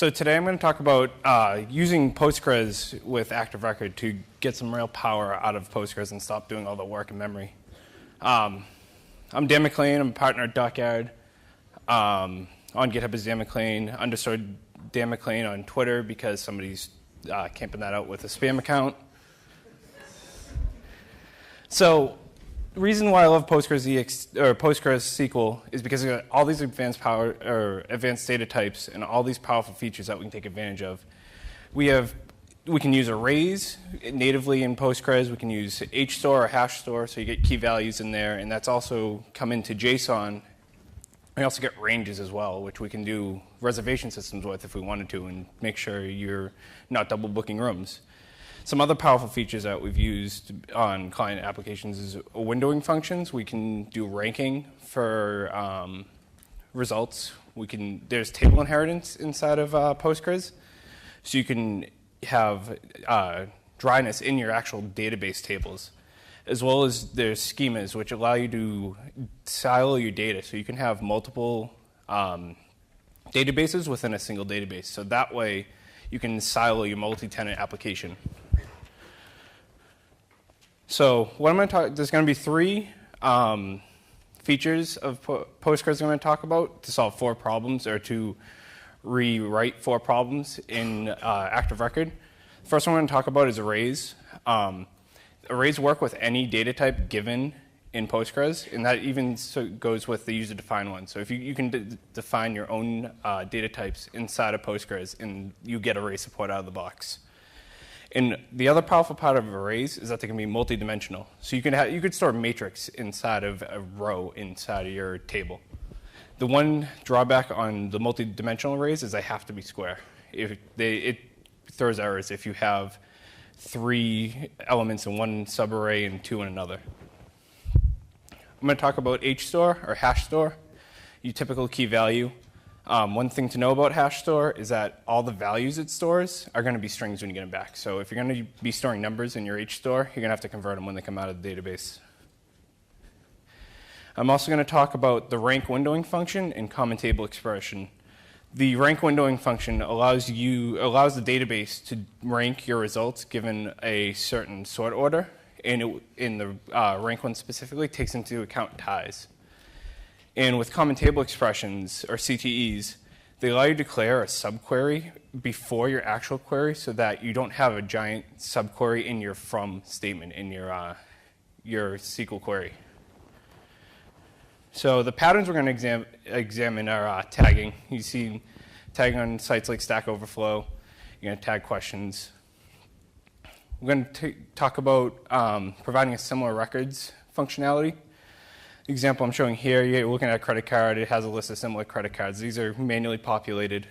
So today I'm going to talk about using Postgres with ActiveRecord to get some real power out of Postgres and stop doing all the work in memory. I'm Dan McClain. I'm a partner at Dockyard. On GitHub is Dan McClain, _Dan McClain on Twitter because somebody's camping that out with a spam account. So the reason why I love PostgreSQL is because of all these advanced data types and all these powerful features that we can take advantage of. We can use arrays natively in Postgres. We can use HStore or hash store, so you get key values in there, and that's also come into JSON. We also get ranges as well, which we can do reservation systems with if we wanted to and make sure you're not double booking rooms. Some other powerful features that we've used on client applications is windowing functions. We can do ranking for results. There's table inheritance inside of Postgres, so you can have dryness in your actual database tables, as well as there's schemas, which allow you to silo your data, so you can have multiple databases within a single database. So that way, you can silo your multi-tenant application. So what I'm going to talk, there's going to be three features of Postgres I'm going to talk about to solve 4 problems or to rewrite 4 problems in ActiveRecord. The first one I'm going to talk about is arrays. Arrays work with any data type given in Postgres, and that even goes with the user-defined one. So if you can define your own data types inside of Postgres, and you get array support out of the box. And the other powerful part of arrays is that they can be multidimensional. So you could store a matrix inside of a row inside of your table. The one drawback on the multidimensional arrays is they have to be square. It throws errors if you have 3 elements in one subarray and 2 in another. I'm going to talk about HStore or hash store, your typical key value. One thing to know about hash store is that all the values it stores are going to be strings when you get them back. So if you're going to be storing numbers in your HStore, you're going to have to convert them when they come out of the database. I'm also going to talk about the rank windowing function and common table expression. The rank windowing function allows the database to rank your results given a certain sort order, and in the rank one specifically takes into account ties. And with common table expressions, or CTEs, they allow you to declare a subquery before your actual query so that you don't have a giant subquery in your from statement in your SQL query. So the patterns we're going to examine are tagging. You see tagging on sites like Stack Overflow. You're going to tag questions. We're going to talk about providing a similar records functionality. The example I'm showing here, you're looking at a credit card. It has a list of similar credit cards. These are manually populated.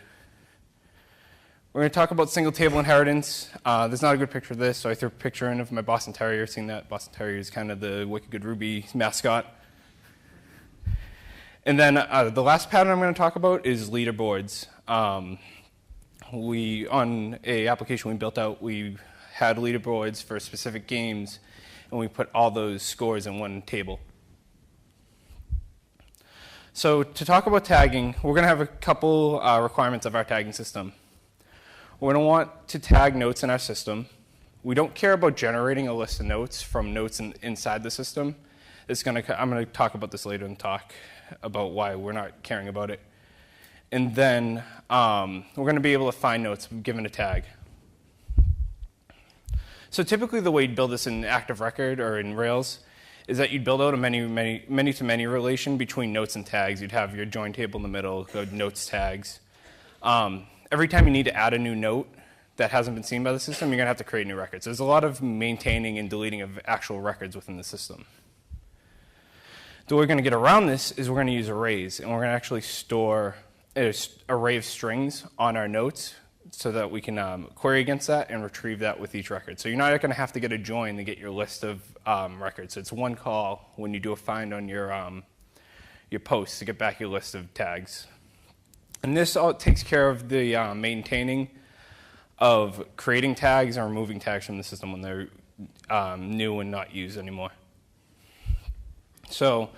We're going to talk about single table inheritance. There's not a good picture of this, so I threw a picture in of my Boston Terrier. Seeing that Boston Terrier is kind of the Wicked Good Ruby mascot. And then the last pattern I'm going to talk about is leaderboards. On a application we built out, we had leaderboards for specific games, and we put all those scores in one table. So to talk about tagging, we're going to have a couple requirements of our tagging system. We're going to want to tag notes in our system. We don't care about generating a list of notes from notes inside the system. I'm going to talk about this later in the talk about why we're not caring about it. And then we're going to be able to find notes given a tag. So typically the way you'd build this in ActiveRecord or in Rails is that you'd build out a many-to-many relation between notes and tags. You'd have your join table in the middle, go notes tags. Every time you need to add a new note that hasn't been seen by the system, you're going to have to create new records. There's a lot of maintaining and deleting of actual records within the system. The way we're going to get around this is we're going to use arrays, and we're going to actually store an array of strings on our notes so that we can query against that and retrieve that with each record. So you're not going to have to get a join to get your list of records. So it's one call when you do a find on your post to get back your list of tags. And this all takes care of the maintaining of creating tags and removing tags from the system when they're new and not used anymore. So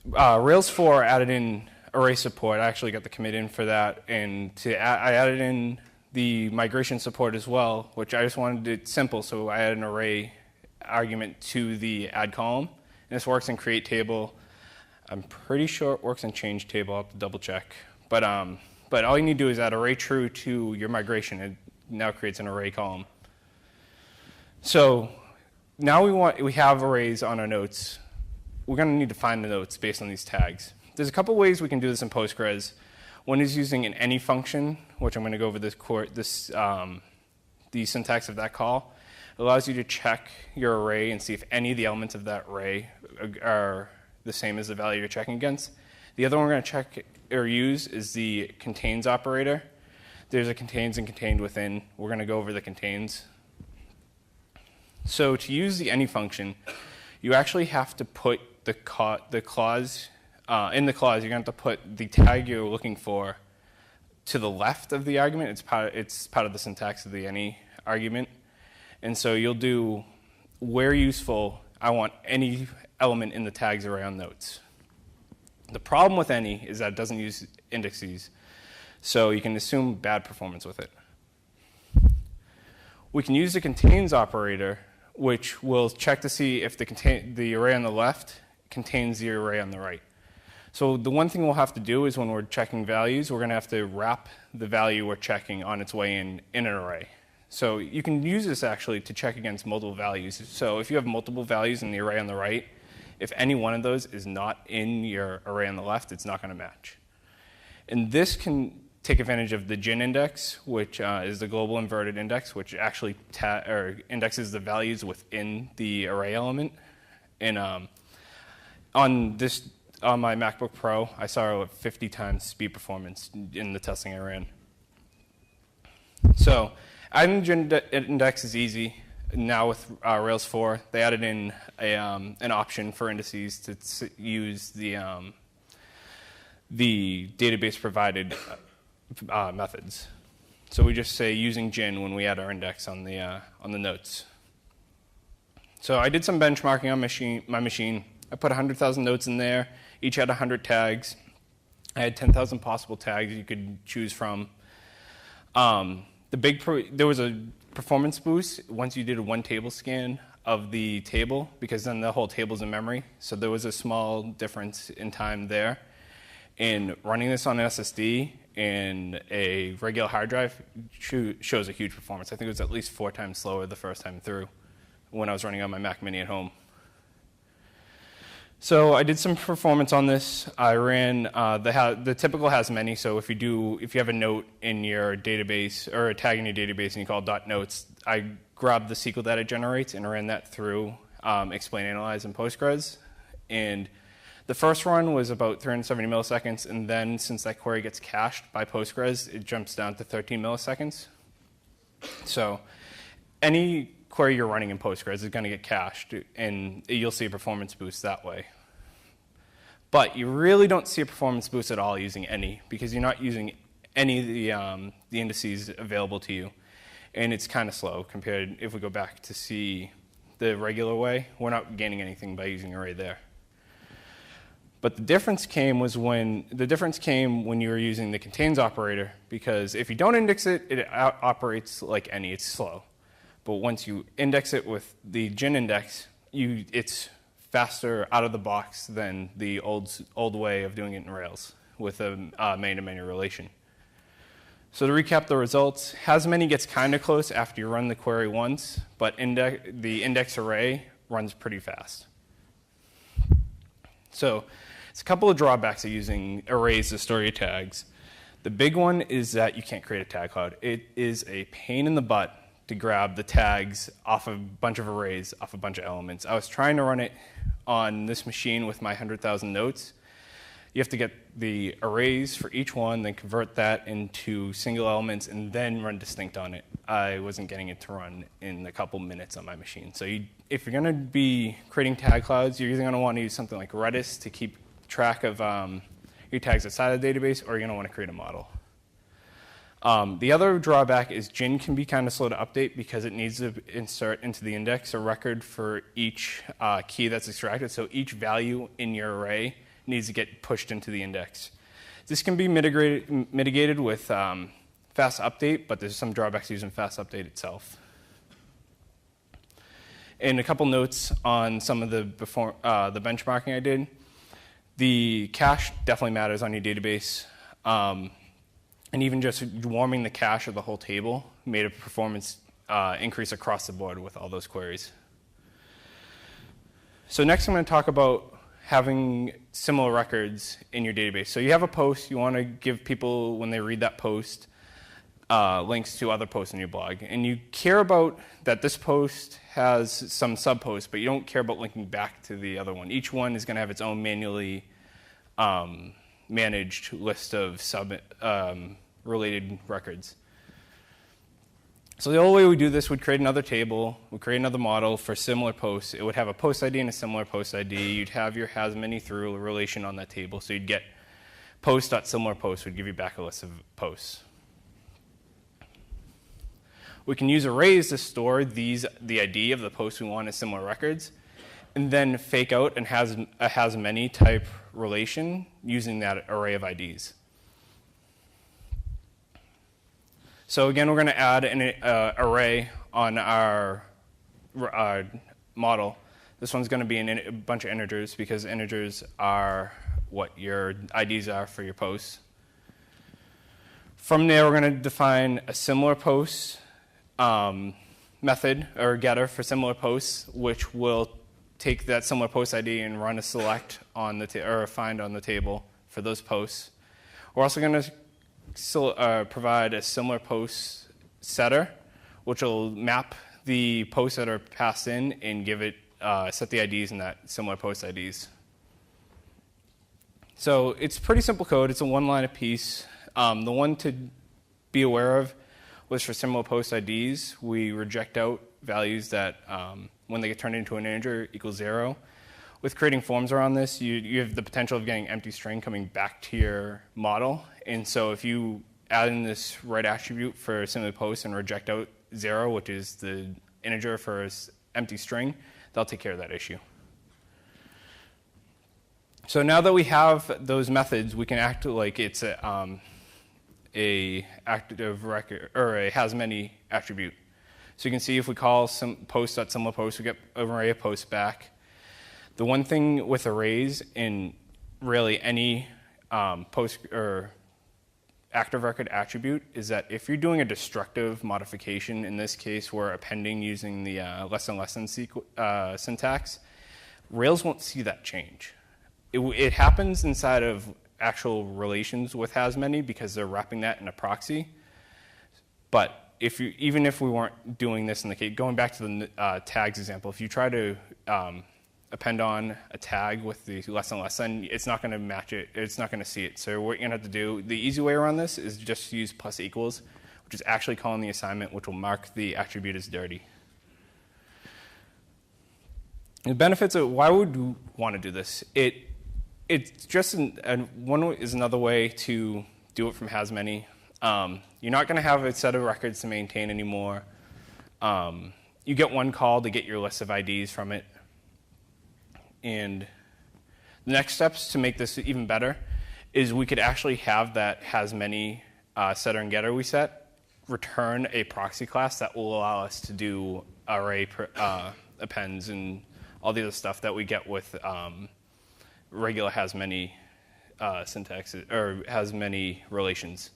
Rails 4 added in array support. I actually got the commit in for that, and I added in the migration support as well, which I just wanted it simple, so I added an array argument to the add column. And this works in create table. I'm pretty sure it works in change table. I'll have to double check. But all you need to do is add array true to your migration. It now creates an array column. So now we have arrays on our notes. We're going to need to find the notes based on these tags. There's a couple ways we can do this in Postgres. One is using an any function, which I'm going to go over the syntax of that call. It allows you to check your array and see if any of the elements of that array are the same as the value you're checking against. The other one we're going to check or use is the contains operator. There's a contains and contained within. We're going to go over the contains. So to use the any function, you actually have to put the clause in the clause. You're going to have to put the tag you're looking for to the left of the argument. It's part of the syntax of the any argument. And so you'll do where useful, I want any element in the tags array on notes. The problem with any is that it doesn't use indexes, so you can assume bad performance with it. We can use the contains operator, which will check to see if the array on the left contains the array on the right. So the one thing we'll have to do is when we're checking values, we're going to have to wrap the value we're checking on its way in an array. So you can use this actually to check against multiple values. So if you have multiple values in the array on the right, if any one of those is not in your array on the left, it's not going to match. And this can take advantage of the gin index, which is the global inverted index, which actually indexes the values within the array element. And on my MacBook Pro, I saw a 50 times speed performance in the testing I ran. So adding gin index is easy. Now with Rails 4, they added in an option for indices to use the database provided methods. So we just say using gin when we add our index on the notes. So I did some benchmarking on my machine. I put 100,000 notes in there. Each had 100 tags. I had 10,000 possible tags you could choose from. There was a performance boost once you did a one table scan of the table, because then the whole table's in memory. So there was a small difference in time there. And running this on an SSD and a regular hard drive shows a huge performance. I think it was at least 4 times slower the first time through when I was running on my Mac Mini at home. So I did some performance on this. I ran the typical has many. So if you have a note in your database or a tag in your database and you call .notes, I grabbed the SQL that it generates and ran that through explain analyze in Postgres. And the first run was about 370 milliseconds, and then since that query gets cached by Postgres, it jumps down to 13 milliseconds. So any query you're running in Postgres is going to get cached, and you'll see a performance boost that way. But you really don't see a performance boost at all using any, because you're not using any of the indices available to you, and it's kind of slow compared if we go back to see the regular way. We're not gaining anything by using array there. But the difference came when you were using the contains operator, because if you don't index it, it operates like any. It's slow. But once you index it with the gin index, it's faster out of the box than the old way of doing it in Rails with a main-to-many relation. So to recap the results, has many gets kind of close after you run the query once, but the index array runs pretty fast. So it's a couple of drawbacks of using arrays to store your tags. The big one is that you can't create a tag cloud. It is a pain in the butt to grab the tags off a bunch of arrays, off a bunch of elements. I was trying to run it on this machine with my 100,000 notes. You have to get the arrays for each one, then convert that into single elements, and then run distinct on it. I wasn't getting it to run in a couple minutes on my machine. So if you're going to be creating tag clouds, you're either going to want to use something like Redis to keep track of your tags outside of the database, or you're going to want to create a model. The other drawback is gin can be kind of slow to update because it needs to insert into the index a record for each key that's extracted. So each value in your array needs to get pushed into the index. This can be mitigated with fast update, but there's some drawbacks using fast update itself. And a couple notes on some of the benchmarking I did. The cache definitely matters on your database. And even just warming the cache of the whole table made a performance increase across the board with all those queries. So next I'm going to talk about having similar records in your database. So you have a post, you want to give people, when they read that post, links to other posts in your blog. And you care about that this post has some sub-posts, but you don't care about linking back to the other one. Each one is going to have its own manually managed list of related records. So the only way we do this would create another table, we'd create another model for similar posts. It would have a post ID and a similar post ID. You'd have your has many through relation on that table. So you'd get post.similarPost would give you back a list of posts. We can use arrays to store the ID of the posts we want as similar records, and then fake out and has many type relation using that array of IDs. So again, we're going to add an array on our model. This one's going to be a bunch of integers because integers are what your IDs are for your posts. From there, we're going to define a similar post method or getter for similar posts, which will take that similar post ID and run a select on the or a find on the table for those posts. We're also going to provide a similar post setter, which will map the posts that are passed in and give it set the IDs in that similar post IDs. So it's pretty simple code. It's a one-line apiece. The one to be aware of was for similar post IDs, we reject out values that when they get turned into an integer equals 0. With creating forms around this, you have the potential of getting empty string coming back to your model. And so if you add in this right attribute for similar posts and reject out 0, which is the integer for empty string, they'll take care of that issue. So now that we have those methods, we can act like it's a ActiveRecord or a has many attribute. So you can see if we call some post.similarPost, we get an array of posts back. The one thing with arrays in really any post or ActiveRecord attribute is that if you're doing a destructive modification, in this case we're appending using the less than syntax, Rails won't see that change. It happens inside of actual relations with has many because they're wrapping that in a proxy. But even if we weren't doing this in the case, going back to the tags example, if you try to append on a tag with the less than, it's not going to match it. It's not going to see it. So what you're going to have to do, the easy way around this is just use plus equals, which is actually calling the assignment, which will mark the attribute as dirty. The benefits of why would you want to do this? It's just one is another way to do it from has many. You're not going to have a set of records to maintain anymore. You get one call to get your list of IDs from it. And the next steps to make this even better is we could actually have that has many setter and getter we set return a proxy class that will allow us to do array appends and all the other stuff that we get with regular has many syntax or has many relations.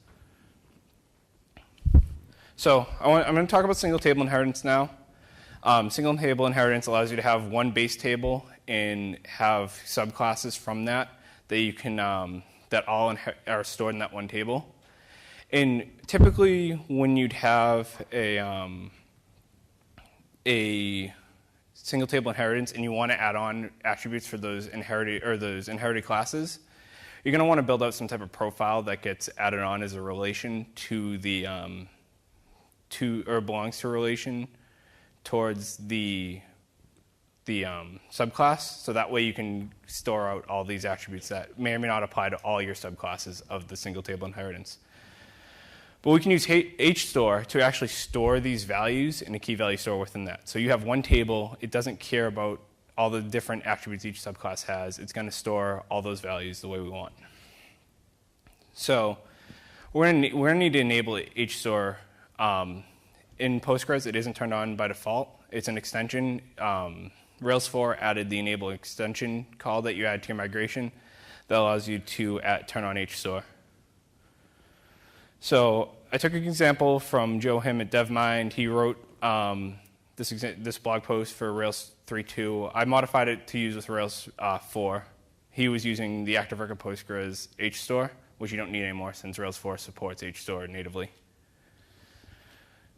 So I'm going to talk about single table inheritance now. Single table inheritance allows you to have one base table and have subclasses from that you can that all are stored in that one table. And typically, when you'd have a single table inheritance and you want to add on attributes for those inherited classes, you're going to want to build out some type of profile that gets added on as a relation to the or belongs to a relation towards the subclass, so that way you can store out all these attributes that may or may not apply to all your subclasses of the single table inheritance. But we can use hstore to actually store these values in a key value store within that. So you have one table, it doesn't care about all the different attributes each subclass has, it's going to store all those values the way we want. So we're gonna need to enable HStore. In Postgres, it isn't turned on by default. It's an extension. Rails 4 added the enable extension call that you add to your migration that allows you to turn on HStore. So I took an example from Joe Him at DevMind. He wrote this blog post for Rails 3.2. I modified it to use with Rails 4. He was using the ActiveRecord Postgres HStore, which you don't need anymore since Rails 4 supports HStore natively.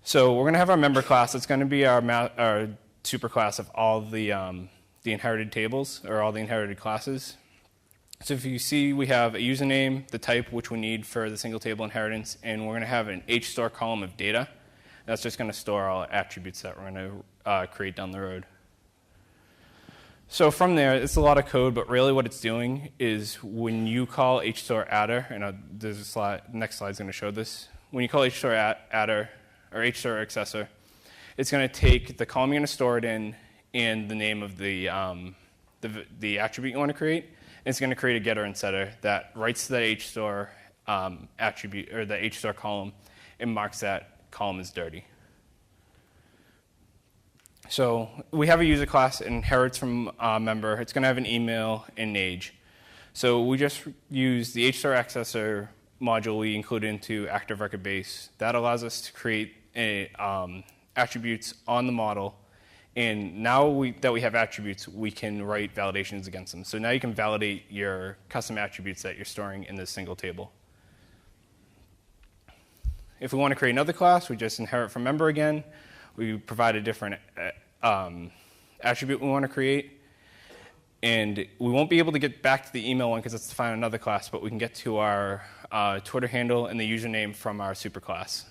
So we're going to have our member class. It's going to be our superclass of all the inherited tables, or all the inherited classes. So if you see, we have a username, the type, which we need for the single table inheritance, and we're going to have an HStore column of data. That's just going to store all attributes that we're going to create down the road. So from there, it's a lot of code, but really what it's doing is when you call HStore adder, and there's a slide, next slide is going to show this. When you call HStore adder, or HStore accessor, it's going to take the column you're going to store it in and the name of the attribute you want to create. And it's going to create a getter and setter that writes to that HStore attribute, or the HStore column, and marks that column as dirty. So we have a user class. It inherits from a member. It's going to have an email and an age. So we just use the HStore accessor module we include into ActiveRecord base. That allows us to create attributes on the model. And now that we have attributes, we can write validations against them. So now you can validate your custom attributes that you're storing in this single table. If we want to create another class, we just inherit from member again. We provide a different attribute we want to create. And we won't be able to get back to the email one because it's defined another class, but we can get to our Twitter handle and the username from our superclass.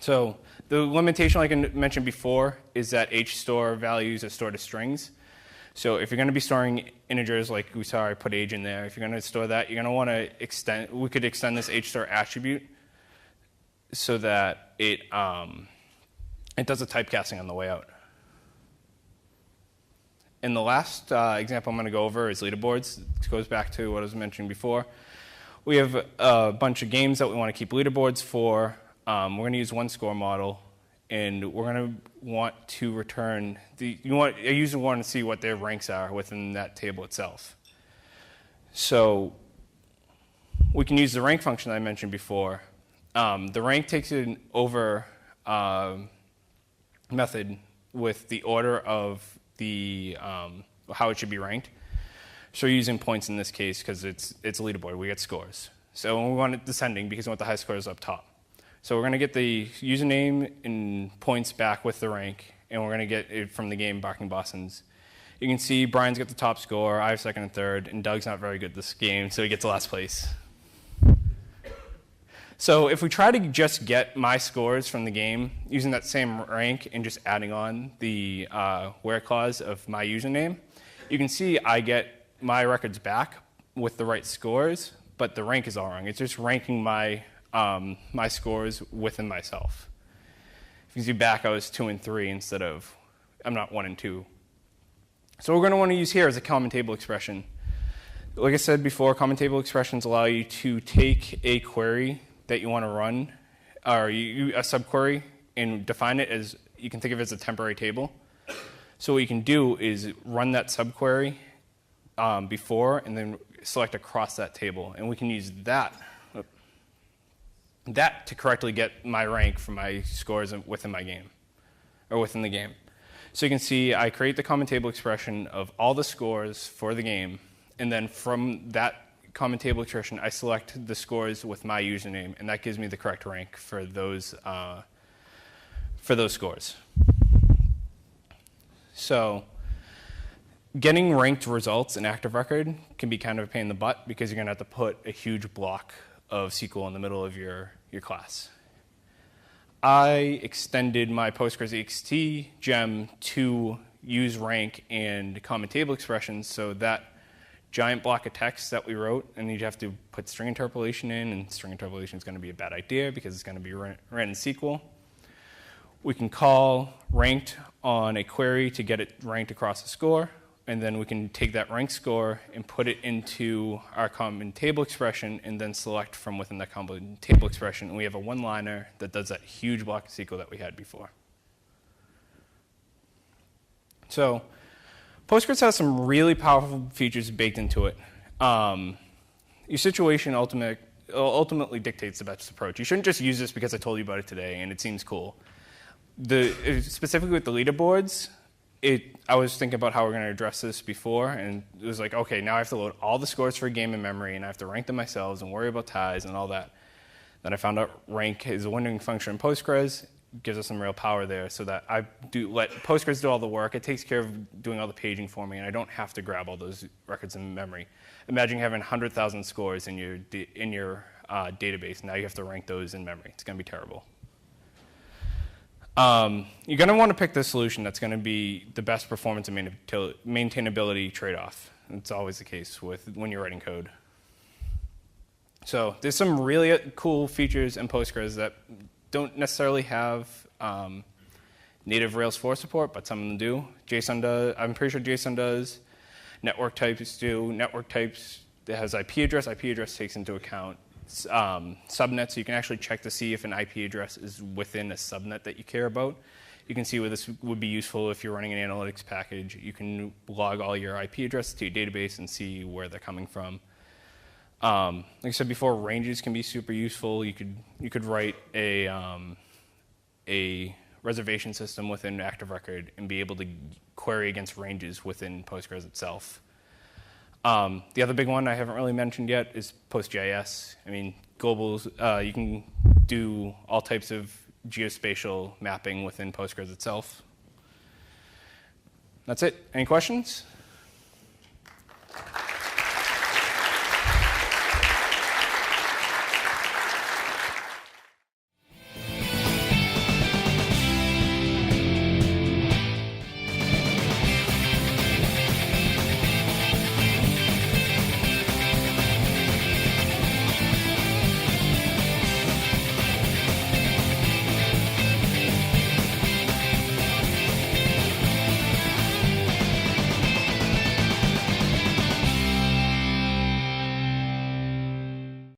So the limitation, like I mentioned before, is that HStore values are stored as strings. So if you're going to be storing integers, like we saw I put age in there, if you're going to store that, you're going to want to extend, we could extend this HStore attribute so that it does a typecasting on the way out. And the last example I'm going to go over is leaderboards. It goes back to what I was mentioning before. We have a bunch of games that we want to keep leaderboards for. We're going to use one score model, and we're going to want to return a user want to see what their ranks are within that table itself. So we can use the rank function I mentioned before. The rank takes an over method with the order of how it should be ranked. So we're using points in this case because it's a leaderboard. We get scores. So we want it descending because we want the high scores up top. So we're going to get the username and points back with the rank, and we're going to get it from the game Barking Boston's. You can see Brian's got the top score, I have second and third, and Doug's not very good this game, so he gets last place. So if we try to just get my scores from the game using that same rank and just adding on the where clause of my username, you can see I get my records back with the right scores, but the rank is all wrong. It's just ranking my scores within myself. If you see back, I was 2 and 3 instead of, I'm not 1 and 2. So what we're going to want to use here is a common table expression. Like I said before, common table expressions allow you to take a query that you want to run, or a subquery, and define it as, you can think of it as a temporary table. So what you can do is run that subquery before, and then select across that table. And we can use that to correctly get my rank for my scores within my game, or within the game. So you can see I create the common table expression of all the scores for the game, and then from that common table expression, I select the scores with my username, and that gives me the correct rank for those scores. So getting ranked results in ActiveRecord can be kind of a pain in the butt because you're going to have to put a huge block of SQL in the middle of your class. I extended my PostgreSQL gem to use rank and common table expressions, so that giant block of text that we wrote, and you have to put string interpolation in, and string interpolation is going to be a bad idea because it's going to be ran in SQL. We can call ranked on a query to get it ranked across the score, and then we can take that rank score and put it into our common table expression, and then select from within that common table expression. And we have a one-liner that does that huge block of SQL that we had before. So Postgres has some really powerful features baked into it. Your situation ultimately dictates the best approach. You shouldn't just use this because I told you about it today and it seems cool. Specifically with the leaderboards, I was thinking about how we're going to address this before, and it was like, okay, now I have to load all the scores for a game in memory, and I have to rank them myself and worry about ties and all that. Then I found out rank is a windowing function in Postgres. Gives us some real power there, so that I let Postgres do all the work. It takes care of doing all the paging for me, and I don't have to grab all those records in memory. Imagine having 100,000 scores in your database. Now you have to rank those in memory. It's going to be terrible. You're going to want to pick the solution that's going to be the best performance and maintainability trade-off. It's always the case when you're writing code. So there's some really cool features in Postgres that don't necessarily have native Rails 4 support, but some of them do. JSON does. I'm pretty sure JSON does. Network types do. Network types that has IP address. IP address takes into account subnets, so you can actually check to see if an IP address is within a subnet that you care about. You can see where this would be useful if you're running an analytics package. You can log all your IP addresses to your database and see where they're coming from. Like I said before, ranges can be super useful. You could write a reservation system within ActiveRecord and be able to query against ranges within Postgres itself. The other big one I haven't really mentioned yet is PostGIS. I mean, globals. You can do all types of geospatial mapping within Postgres itself. That's it. Any questions?